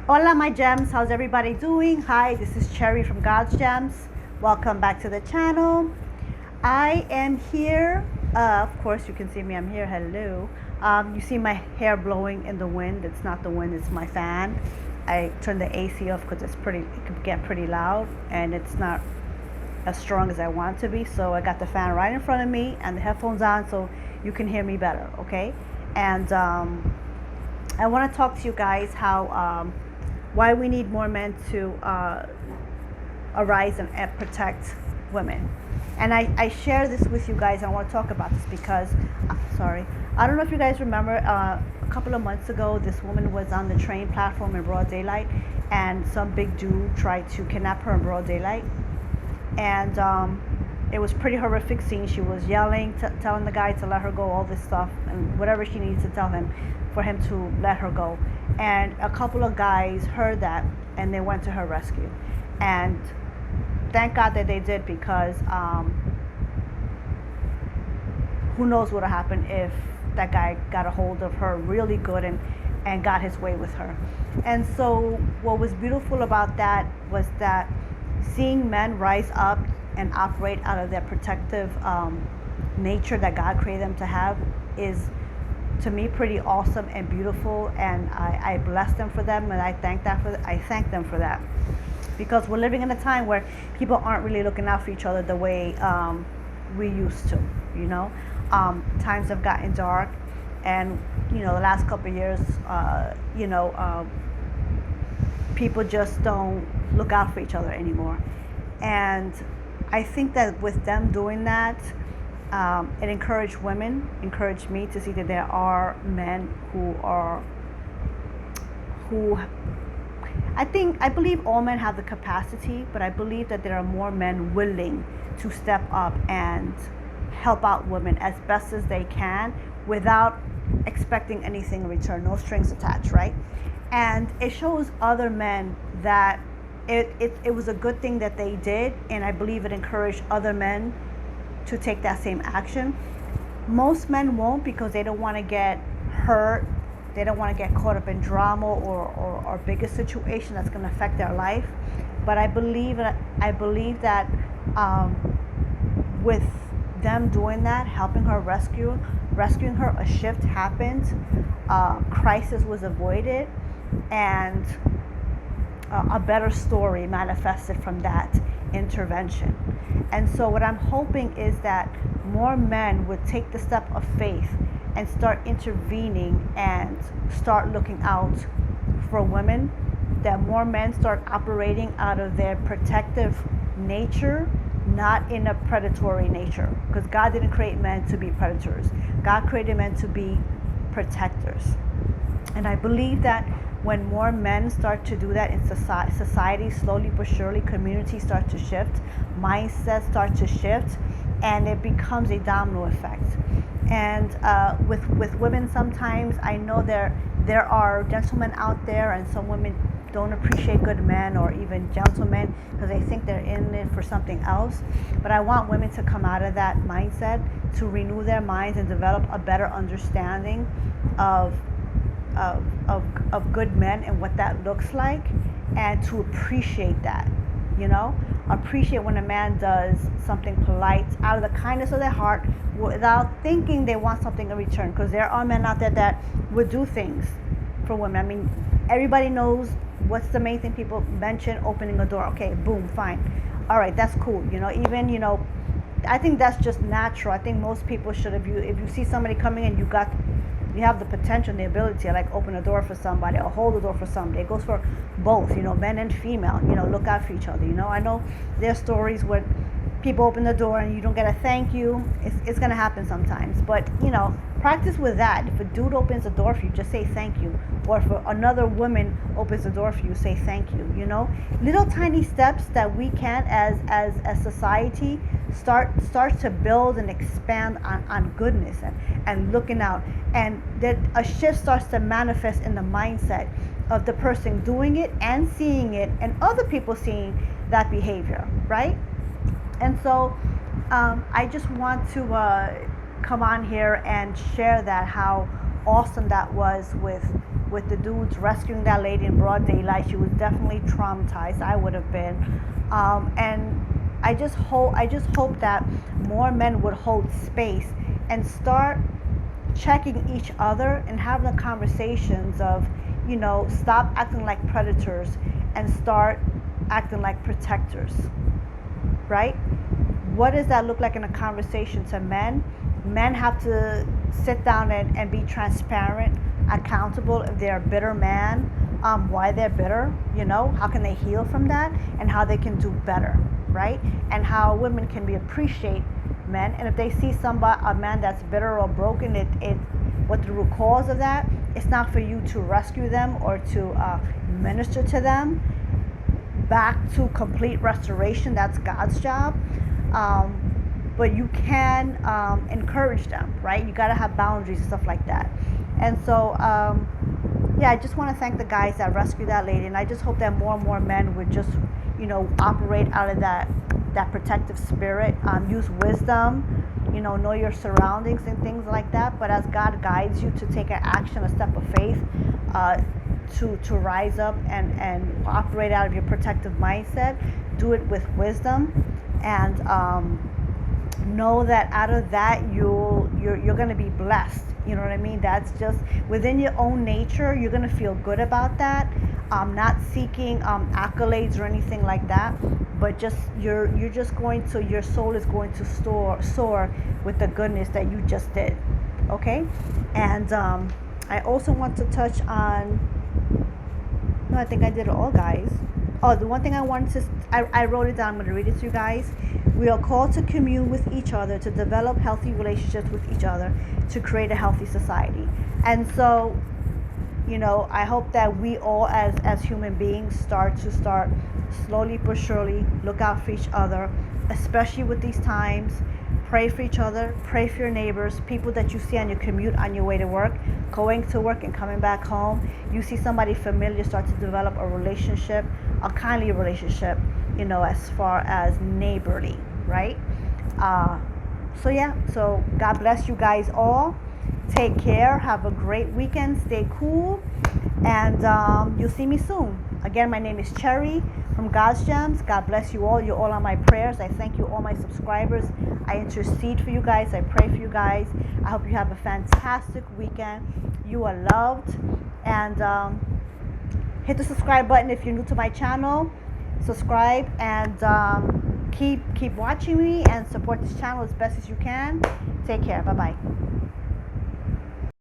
Hola, my gems. How's everybody doing? Hi, this is Cherry from God's Gems. Welcome back to the channel. I am here. Of course, you can see me. I'm here. Hello. You see my hair blowing in the wind. It's not the wind. It's my fan. I turned the AC off because it could get pretty loud, and it's not as strong as I want to be. So I got the fan right in front of me and the headphones on, so you can hear me better. Okay. And I want to talk to you guys how why we need more men to arise and protect women. And I share this with you guys. I want to talk about this because, sorry, I don't know if you guys remember a couple of months ago, this woman was on the train platform in broad daylight, and some big dude tried to kidnap her in broad daylight. And it was pretty horrific scene. She was yelling, telling the guy to let her go, all this stuff, and whatever she needs to tell him for him to let her go. And a couple of guys heard that, and they went to her rescue. And thank God that they did, because who knows what would have happened if that guy got a hold of her really good and got his way with her. And so what was beautiful about that was that seeing men rise up and operate out of their protective nature that God created them to have is, to me, pretty awesome and beautiful. And I bless them for them, and I thank them for that, because we're living in a time where people aren't really looking out for each other the way we used to. You know, times have gotten dark, and the last couple of years, people just don't look out for each other anymore. And I think that with them doing that, it encouraged me to see that there are men who I believe all men have the capacity, but I believe that there are more men willing to step up and help out women as best as they can without expecting anything in return, no strings attached, right? And it shows other men that it was a good thing that they did, and I believe it encouraged other men to take that same action. Most men won't, because they don't want to get hurt. They don't want to get caught up in drama or bigger situation that's going to affect their life. But I believe that with them doing that, helping her, rescuing her, a shift happened. Crisis was avoided, and a better story manifested from that intervention. And so what I'm hoping is that more men would take the step of faith and start intervening and start looking out for women, that more men start operating out of their protective nature, not in a predatory nature, because God didn't create men to be predators. God created men to be protectors. And I believe that when more men start to do that in society, slowly but surely, communities start to shift, mindsets start to shift, and it becomes a domino effect. And with women, sometimes I know there are gentlemen out there, and some women don't appreciate good men or even gentlemen because they think they're in it for something else. But I want women to come out of that mindset, to renew their minds and develop a better understanding of good men and what that looks like, and to appreciate that. Appreciate when a man does something polite out of the kindness of their heart without thinking they want something in return, because there are men out there that would do things for women. I mean, everybody knows what's the main thing people mention: opening a door. Okay, boom, fine, all right, that's cool. Even I think that's just natural. I think most people should, if you see somebody coming in, you have the potential and the ability to like open a door for somebody or hold the door for somebody. It goes for both, men and female. Look out for each other. I know there's stories where people open the door and you don't get a thank you. It's gonna happen sometimes, but practice with that. If a dude opens the door for you, just say thank you. Or if another woman opens the door for you, say thank you. Little tiny steps that we can, as a society, start to build and expand on goodness and looking out, and that a shift starts to manifest in the mindset of the person doing it and seeing it, and other people seeing that behavior, right? And so I just want to come on here and share that, how awesome that was with with the dudes rescuing that lady in broad daylight. She was definitely traumatized. I would have been. And I just hope that more men would hold space and start checking each other and having the conversations of, stop acting like predators and start acting like protectors, right? What does that look like in a conversation to men? Men have to sit down and be transparent, accountable if they're a bitter man, why they're bitter, how can they heal from that, and how they can do better, right? And how women can be appreciate men, and if they see a man that's bitter or broken, what the root cause of that, it's not for you to rescue them or to minister to them back to complete restoration. That's God's job. But you can encourage them, right? You got to have boundaries and stuff like that. And so, yeah, I just want to thank the guys that rescued that lady, and I just hope that more and more men would just, operate out of that protective spirit. Use wisdom, know your surroundings and things like that. But as God guides you to take an action, a step of faith, to rise up and operate out of your protective mindset, do it with wisdom, and know that out of that you're going to be blessed. You know what I mean? That's just within your own nature. You're going to feel good about that. Not seeking accolades or anything like that, but just you're just going to, your soul is going to soar with the goodness that you just did. Okay. And I also want to touch on, no, I think I did it all, guys. Oh, the one thing I wanted to, I wrote it down. I'm going to read it to you guys. We are called to commune with each other, to develop healthy relationships with each other, to create a healthy society. And so, I hope that we all as human beings start slowly but surely look out for each other, especially with these times. Pray for each other, pray for your neighbors, people that you see on your commute, on your way to work, going to work and coming back home. You see somebody familiar, start to develop a relationship, a kindly relationship, as far as neighborly, right? So God bless you guys all. Take care. Have a great weekend. Stay cool. And you'll see me soon. Again, my name is Cherry from God's Gems. God bless you all. You're all on my prayers. I thank you, all my subscribers. I intercede for you guys. I pray for you guys. I hope you have a fantastic weekend. You are loved. And hit the subscribe button if you're new to my channel. Subscribe and keep watching me and support this channel as best as you can. Take care. Bye-bye.